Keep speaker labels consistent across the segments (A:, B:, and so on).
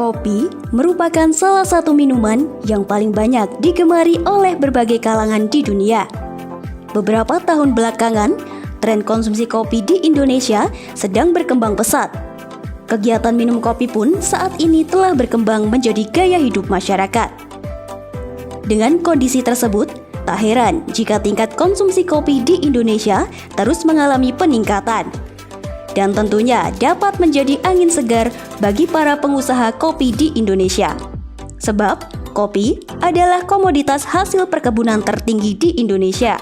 A: Kopi merupakan salah satu minuman yang paling banyak digemari oleh berbagai kalangan di dunia. Beberapa tahun belakangan, tren konsumsi kopi di Indonesia sedang berkembang pesat. Kegiatan minum kopi pun saat ini telah berkembang menjadi gaya hidup masyarakat. Dengan kondisi tersebut, tak heran jika tingkat konsumsi kopi di Indonesia terus mengalami peningkatan. Dan tentunya dapat menjadi angin segar bagi para pengusaha kopi di Indonesia. Sebab, kopi adalah komoditas hasil perkebunan tertinggi di Indonesia.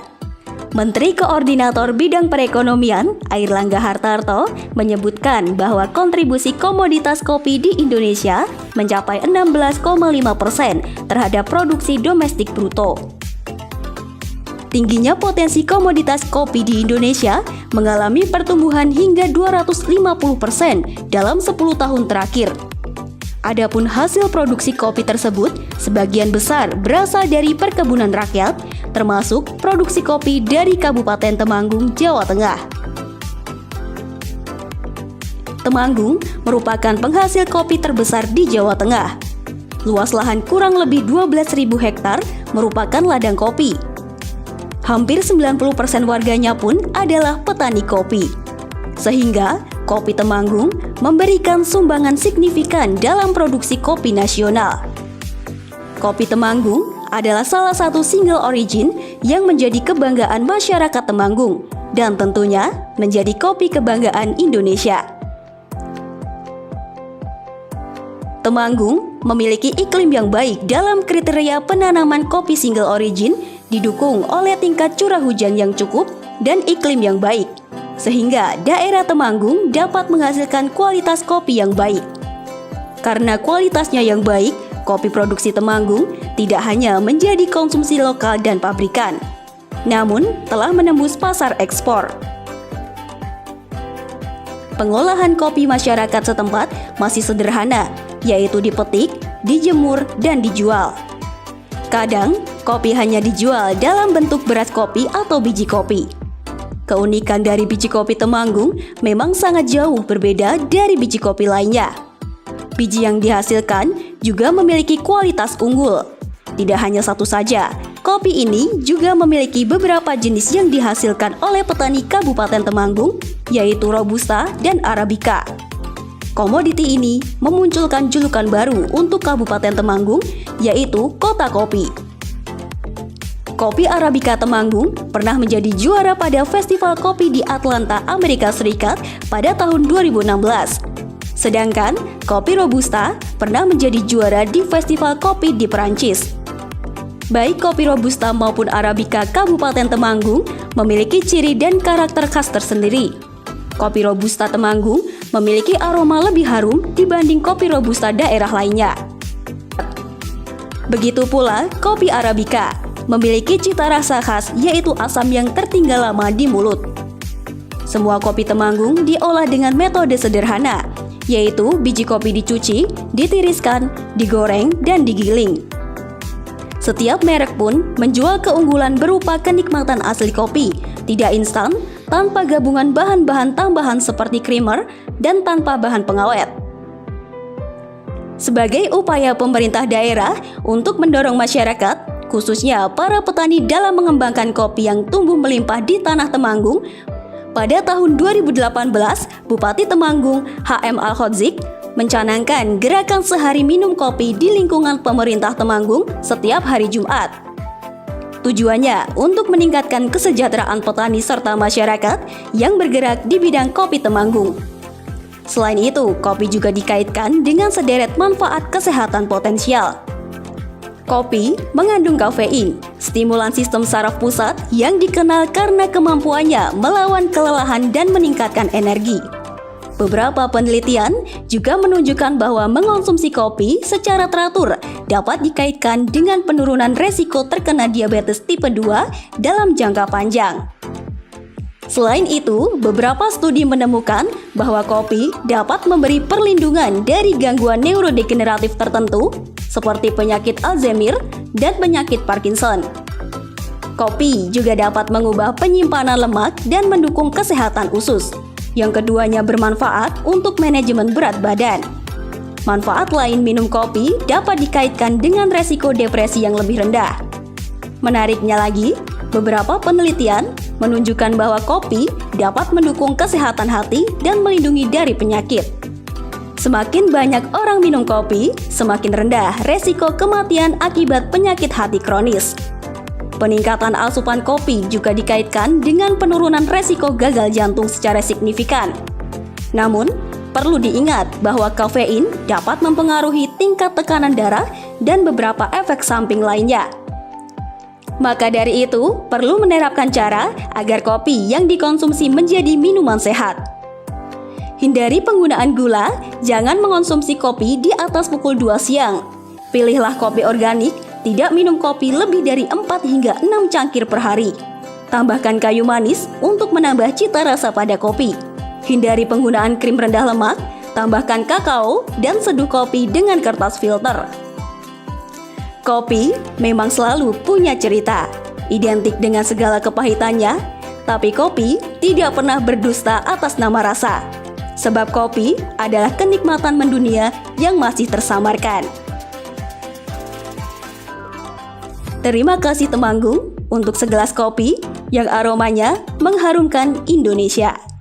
A: Menteri Koordinator Bidang Perekonomian, Airlangga Hartarto, menyebutkan bahwa kontribusi komoditas kopi di Indonesia mencapai 16,5% terhadap produksi domestik bruto. Tingginya potensi komoditas kopi di Indonesia mengalami pertumbuhan hingga 250% dalam 10 tahun terakhir. Adapun hasil produksi kopi tersebut sebagian besar berasal dari perkebunan rakyat, termasuk produksi kopi dari Kabupaten Temanggung, Jawa Tengah. Temanggung merupakan penghasil kopi terbesar di Jawa Tengah. Luas lahan kurang lebih 12.000 hektar merupakan ladang kopi. Hampir 90% warganya pun adalah petani kopi. Sehingga, kopi Temanggung memberikan sumbangan signifikan dalam produksi kopi nasional. Kopi Temanggung adalah salah satu single origin yang menjadi kebanggaan masyarakat Temanggung dan tentunya menjadi kopi kebanggaan Indonesia. Temanggung memiliki iklim yang baik dalam kriteria penanaman kopi single origin, didukung oleh tingkat curah hujan yang cukup dan iklim yang baik, sehingga daerah Temanggung dapat menghasilkan kualitas kopi yang baik. Karena kualitasnya yang baik, kopi produksi Temanggung tidak hanya menjadi konsumsi lokal dan pabrikan, namun telah menembus pasar ekspor. Pengolahan kopi masyarakat setempat masih sederhana, yaitu dipetik, dijemur, dan dijual. Kadang, kopi hanya dijual dalam bentuk beras kopi atau biji kopi. Keunikan dari biji kopi Temanggung memang sangat jauh berbeda dari biji kopi lainnya. Biji yang dihasilkan juga memiliki kualitas unggul. Tidak hanya satu saja, kopi ini juga memiliki beberapa jenis yang dihasilkan oleh petani Kabupaten Temanggung, yaitu Robusta dan Arabica. Komoditi ini memunculkan julukan baru untuk Kabupaten Temanggung, yaitu Kota Kopi. Kopi Arabica Temanggung pernah menjadi juara pada Festival Kopi di Atlanta, Amerika Serikat pada tahun 2016. Sedangkan kopi Robusta pernah menjadi juara di Festival Kopi di Perancis. Baik kopi Robusta maupun Arabica Kabupaten Temanggung memiliki ciri dan karakter khas tersendiri. Kopi Robusta Temanggung memiliki aroma lebih harum dibanding kopi Robusta daerah lainnya. Begitu pula kopi Arabica memiliki cita rasa khas, yaitu asam yang tertinggal lama di mulut. Semua kopi Temanggung diolah dengan metode sederhana, yaitu biji kopi dicuci, ditiriskan, digoreng, dan digiling. Setiap merek pun menjual keunggulan berupa kenikmatan asli kopi, tidak instan, tanpa gabungan bahan-bahan tambahan seperti creamer, dan tanpa bahan pengawet. Sebagai upaya pemerintah daerah untuk mendorong masyarakat, khususnya para petani dalam mengembangkan kopi yang tumbuh melimpah di tanah Temanggung, pada tahun 2018, Bupati Temanggung H.M. Al-Khodzik mencanangkan gerakan sehari minum kopi di lingkungan pemerintah Temanggung setiap hari Jumat. Tujuannya untuk meningkatkan kesejahteraan petani serta masyarakat yang bergerak di bidang kopi Temanggung. Selain itu, kopi juga dikaitkan dengan sederet manfaat kesehatan potensial. Kopi mengandung kafein, stimulan sistem saraf pusat yang dikenal karena kemampuannya melawan kelelahan dan meningkatkan energi. Beberapa penelitian juga menunjukkan bahwa mengonsumsi kopi secara teratur dapat dikaitkan dengan penurunan resiko terkena diabetes tipe 2 dalam jangka panjang. Selain itu, beberapa studi menemukan bahwa kopi dapat memberi perlindungan dari gangguan neurodegeneratif tertentu seperti penyakit Alzheimer dan penyakit Parkinson. Kopi juga dapat mengubah penyimpanan lemak dan mendukung kesehatan usus. Yang keduanya bermanfaat untuk manajemen berat badan. manfaat lain minum kopi dapat dikaitkan dengan resiko depresi yang lebih rendah. Menariknya lagi, beberapa penelitian menunjukkan bahwa kopi dapat mendukung kesehatan hati dan melindungi dari penyakit. Semakin banyak orang minum kopi, semakin rendah resiko kematian akibat penyakit hati kronis. Peningkatan asupan kopi juga dikaitkan dengan penurunan resiko gagal jantung secara signifikan. Namun, perlu diingat bahwa kafein dapat mempengaruhi tingkat tekanan darah dan beberapa efek samping lainnya. Maka dari itu, perlu menerapkan cara agar kopi yang dikonsumsi menjadi minuman sehat. Hindari penggunaan gula, jangan mengonsumsi kopi di atas pukul 2 siang. Pilihlah kopi organik, tidak minum kopi lebih dari 4 hingga 6 cangkir per hari. Tambahkan kayu manis untuk menambah cita rasa pada kopi. Hindari penggunaan krim rendah lemak, tambahkan kakao, dan seduh kopi dengan kertas filter. Kopi memang selalu punya cerita, identik dengan segala kepahitannya, tapi kopi tidak pernah berdusta atas nama rasa. Sebab kopi adalah kenikmatan mendunia yang masih tersamarkan. Terima kasih Temanggung untuk segelas kopi yang aromanya mengharumkan Indonesia.